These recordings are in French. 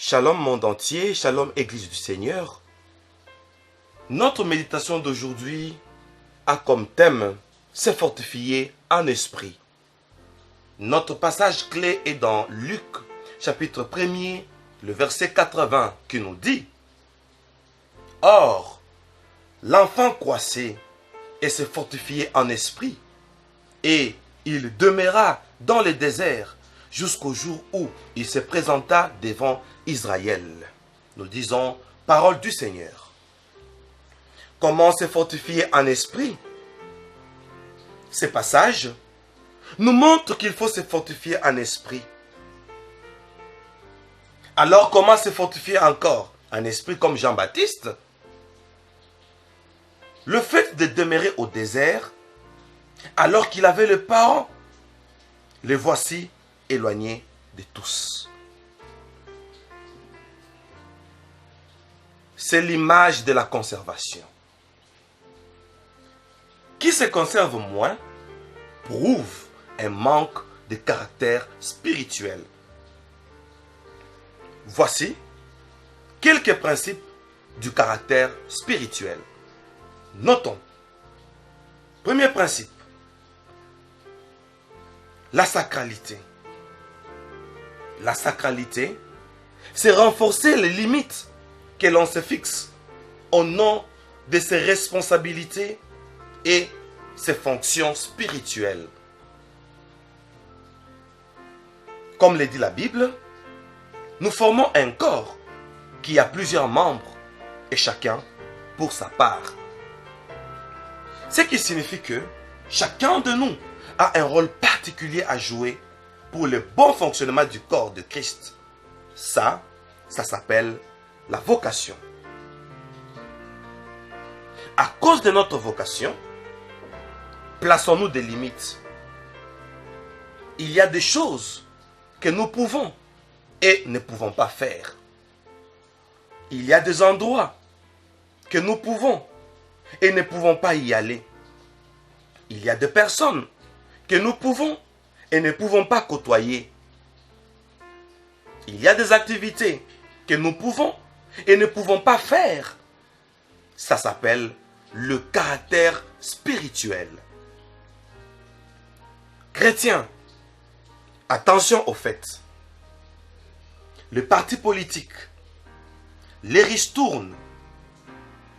Shalom monde entier, shalom Église du Seigneur. Notre méditation d'aujourd'hui a comme thème « Se fortifier en esprit ». Notre passage clé est dans Luc, chapitre 1er, le verset 80, qui nous dit « Or, l'enfant croissait et se fortifiait en esprit, et il demeura dans le désert jusqu'au jour où il se présenta devant Israël. » Nous disons « Parole du Seigneur ». Comment se fortifier en esprit? Ces passages nous montrent qu'il faut se fortifier en esprit. Alors comment se fortifier encore en esprit comme Jean-Baptiste? Le fait de demeurer au désert alors qu'il avait le parent, les voici éloignés de tous. C'est l'image de la conservation. Qui se conserve moins prouve un manque de caractère spirituel. Voici quelques principes du caractère spirituel. Notons. Premier principe. La sacralité. La sacralité, c'est renforcer les limites que l'on se fixe au nom de ses responsabilités et ses fonctions spirituelles. Comme le dit la Bible, nous formons un corps qui a plusieurs membres et chacun pour sa part. Ce qui signifie que chacun de nous a un rôle particulier à jouer pour le bon fonctionnement du corps de Christ. Ça s'appelle la vocation. À cause de notre vocation, plaçons-nous des limites. Il y a des choses que nous pouvons et ne pouvons pas faire. Il y a des endroits que nous pouvons et ne pouvons pas y aller. Il y a des personnes que nous pouvons et ne pouvons pas côtoyer. Il y a des activités que nous pouvons et ne pouvons pas faire. Ça s'appelle le caractère spirituel. Chrétiens, attention au fait. Le parti politique, les ristournes,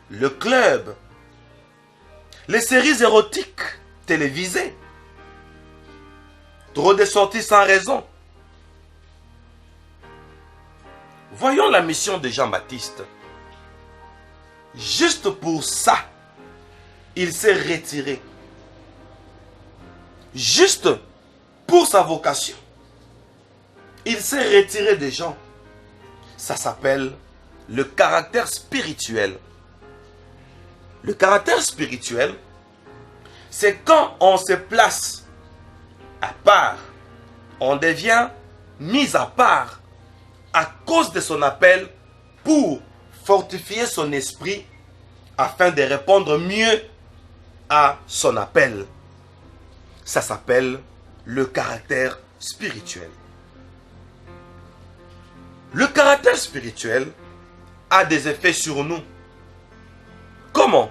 le club, les séries érotiques télévisées, trop de sorties sans raison. Voyons la mission de Jean-Baptiste. Juste pour ça, il s'est retiré. Juste pour sa vocation, il s'est retiré des gens. Ça s'appelle le caractère spirituel. Le caractère spirituel, c'est quand on se place à part, on devient mis à part à cause de son appel pour fortifier son esprit afin de répondre mieux à son appel. Ça s'appelle le caractère spirituel. Le caractère spirituel a des effets sur nous. Comment?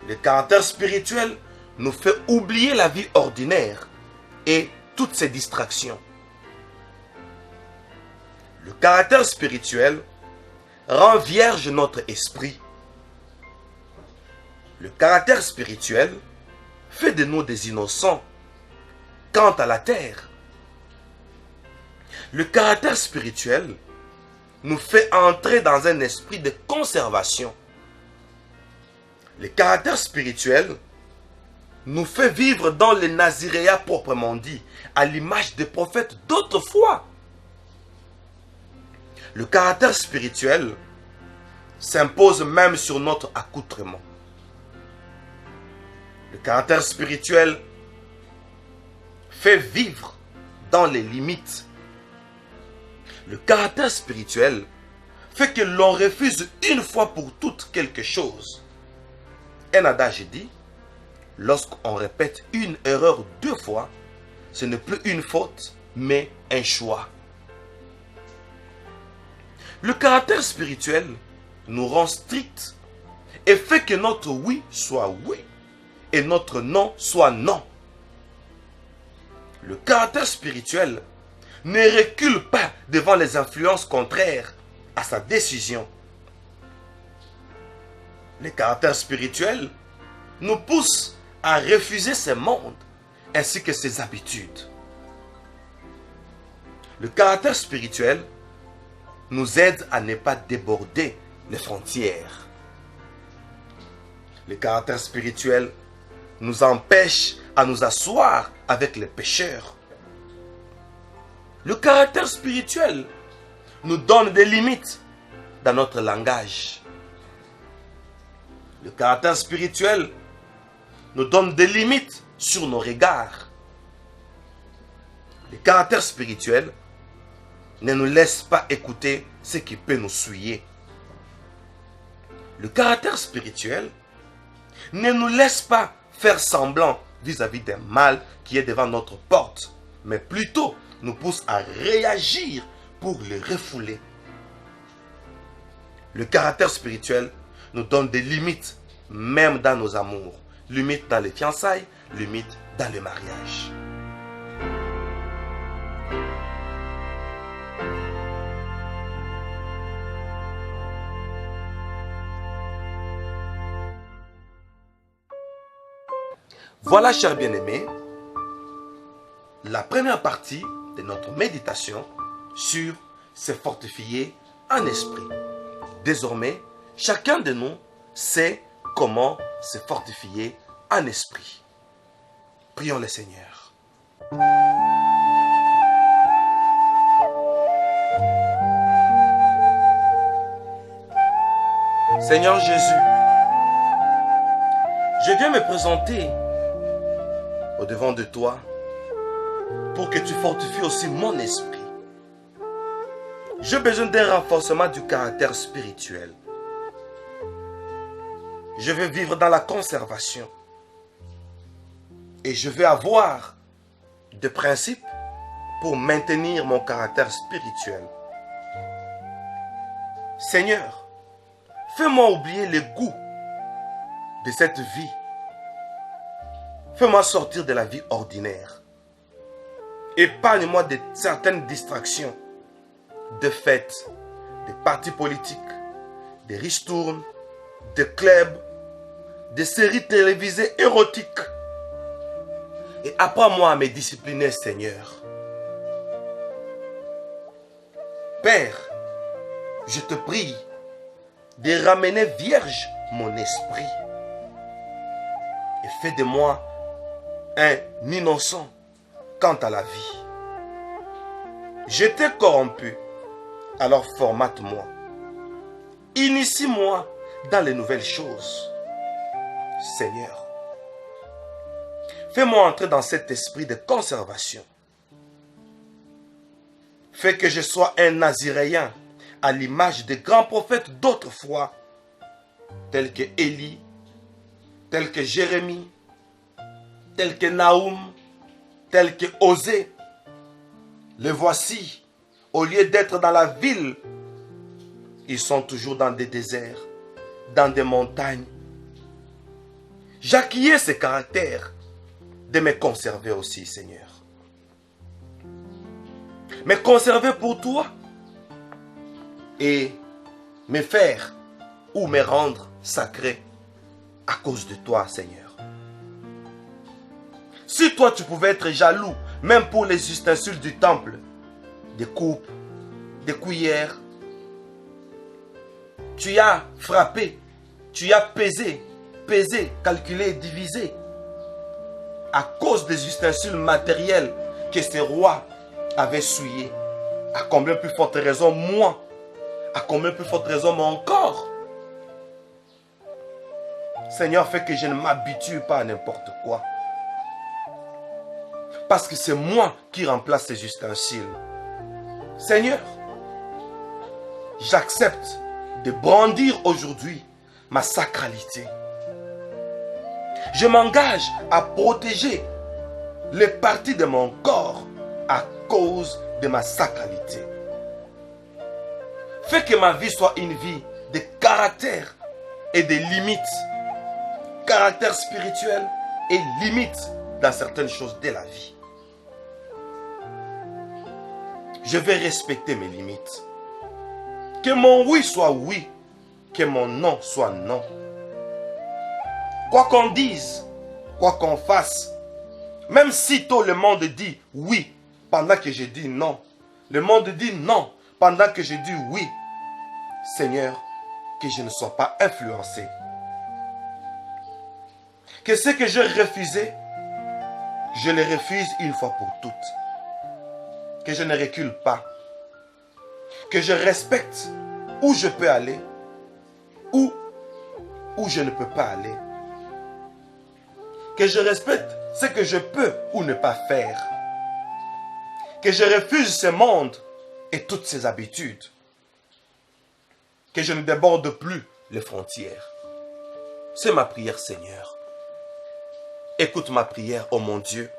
Le caractère spirituel nous fait oublier la vie ordinaire et toutes ses distractions. Le caractère spirituel rend vierge notre esprit. Le caractère spirituel fait de nous des innocents quant à la terre. Le caractère spirituel nous fait entrer dans un esprit de conservation. Le caractère spirituel nous fait vivre dans le naziréat proprement dit, à l'image des prophètes d'autrefois. Le caractère spirituel s'impose même sur notre accoutrement. Le caractère spirituel fait vivre dans les limites. Le caractère spirituel fait que l'on refuse une fois pour toutes quelque chose. Un adage dit, lorsqu'on répète une erreur deux fois, ce n'est plus une faute, mais un choix. Le caractère spirituel nous rend stricts et fait que notre oui soit oui et notre non soit non. Le caractère spirituel ne recule pas devant les influences contraires à sa décision. Le caractère spirituel nous pousse à refuser ce monde ainsi que ses habitudes. Le caractère spirituel nous aide à ne pas déborder les frontières. Le caractère spirituel nous empêche à nous asseoir avec les pécheurs. Le caractère spirituel nous donne des limites dans notre langage. Le caractère spirituel nous donne des limites sur nos regards. Le caractère spirituel ne nous laisse pas écouter ce qui peut nous souiller. Le caractère spirituel ne nous laisse pas faire semblant vis-à-vis d'un mal qui est devant notre porte, mais plutôt nous pousse à réagir pour le refouler. Le caractère spirituel nous donne des limites, même dans nos amours, limites dans les fiançailles, limites dans le mariage. Voilà, chers bien-aimés, la première partie de notre méditation sur se fortifier en esprit. Désormais, chacun de nous sait comment se fortifier en esprit. Prions le Seigneur. Seigneur Jésus, je viens me présenter au-devant de toi pour que tu fortifies aussi mon esprit. J'ai besoin d'un renforcement du caractère spirituel. Je veux vivre dans la conservation. Et je veux avoir des principes pour maintenir mon caractère spirituel. Seigneur, fais-moi oublier le goût de cette vie. Fais-moi sortir de la vie ordinaire. Épargne-moi de certaines distractions, de fêtes, des partis politiques, des ristournes, des clubs, des séries télévisées érotiques. Et apprends-moi à me discipliner, Seigneur. Père, je te prie de ramener vierge mon esprit et fais de moi un innocent quant à la vie. Je t'ai corrompu, alors formate-moi. Initie-moi dans les nouvelles choses. Seigneur, fais-moi entrer dans cet esprit de conservation. Fais que je sois un Naziréen à l'image des grands prophètes d'autrefois, tels que Élie, tels que Jérémie, tels que Naoum, tels que Osée. Les voici, au lieu d'être dans la ville, ils sont toujours dans des déserts, dans des montagnes. J'acquiers ce caractère de me conserver aussi, Seigneur. Me conserver pour toi et me faire ou me rendre sacré à cause de toi, Seigneur. Si toi tu pouvais être jaloux, même pour les ustensiles du temple, des coupes, des cuillères, tu as frappé, tu as pesé, calculé, divisé, à cause des ustensiles matériels que ces rois avaient souillés. À combien plus forte raison moi, à combien plus forte raison mon corps. Seigneur, fais que je ne m'habitue pas à n'importe quoi. Parce que c'est moi qui remplace ces ustensiles. Seigneur, j'accepte de brandir aujourd'hui ma sacralité. Je m'engage à protéger les parties de mon corps à cause de ma sacralité. Fais que ma vie soit une vie de caractère et de limites. Caractère spirituel et limite dans certaines choses de la vie. Je vais respecter mes limites. Que mon oui soit oui, que mon non soit non. Quoi qu'on dise, quoi qu'on fasse, même si tôt le monde dit oui pendant que je dis non, le monde dit non pendant que je dis oui, Seigneur, que je ne sois pas influencé. Que ce que je refusais, je le refuse une fois pour toutes. Que je ne recule pas. Que je respecte où je peux aller, où je ne peux pas aller. Que je respecte ce que je peux ou ne pas faire. Que je refuse ce monde et toutes ses habitudes. Que je ne déborde plus les frontières. C'est ma prière, Seigneur. Écoute ma prière, oh mon Dieu.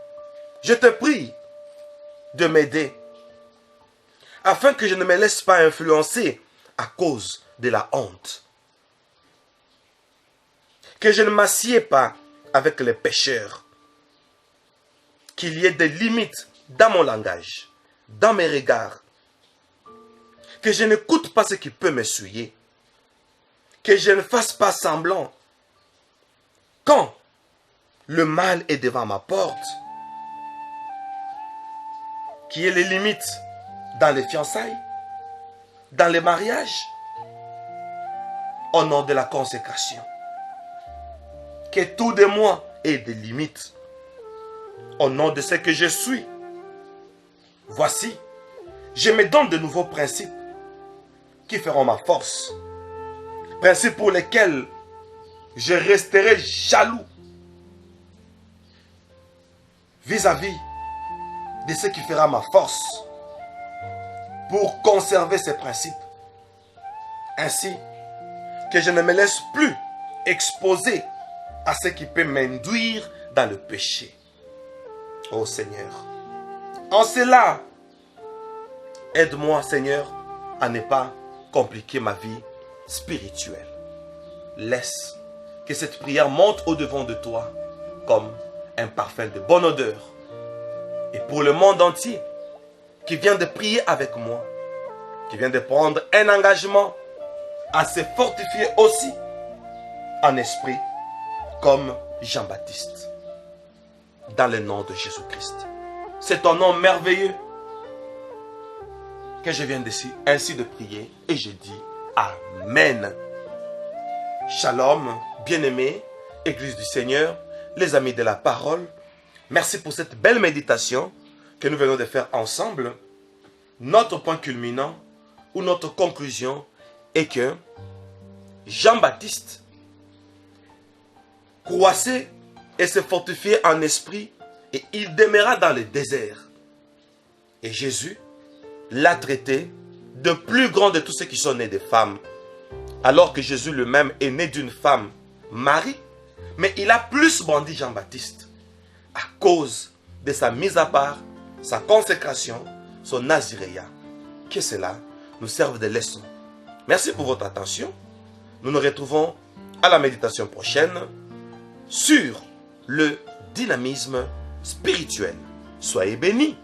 Je te prie de m'aider afin que je ne me laisse pas influencer à cause de la honte. Que je ne m'assieds pas avec les pécheurs. Qu'il y ait des limites dans mon langage, dans mes regards. Que je n'écoute pas ce qui peut me souiller. Que je ne fasse pas semblant. Quand le mal est devant ma porte, qu'il y ait les limites dans les fiançailles, dans les mariages, au nom de la consécration. Que tout de moi ait des limites, au nom de ce que je suis. Voici, je me donne de nouveaux principes qui feront ma force. Principes pour lesquels je resterai jaloux vis-à-vis de ce qui fera ma force pour conserver ces principes. Ainsi que je ne me laisse plus exposer à ce qui peut m'induire dans le péché. Ô Seigneur, en cela, aide-moi, Seigneur, à ne pas compliquer ma vie spirituelle. Laisse que cette prière monte au-devant de toi comme un parfum de bonne odeur. Et pour le monde entier qui vient de prier avec moi, qui vient de prendre un engagement à se fortifier aussi en esprit comme Jean-Baptiste. Dans le nom de Jésus-Christ. C'est ton nom merveilleux que je viens ainsi de prier et je dis Amen. Shalom, bien-aimés, Église du Seigneur, les amis de la parole. Merci pour cette belle méditation que nous venons de faire ensemble. Notre point culminant ou notre conclusion est que Jean-Baptiste croissait et se fortifiait en esprit et il demeura dans le désert. Et Jésus l'a traité de plus grand de tous ceux qui sont nés de femmes. Alors que Jésus lui-même est né d'une femme, Marie, mais il a plus bondi Jean-Baptiste à cause de sa mise à part, sa consécration, son naziréat. Que cela nous serve de leçon. Merci pour votre attention. Nous nous retrouvons à la méditation prochaine sur le dynamisme spirituel. Soyez bénis.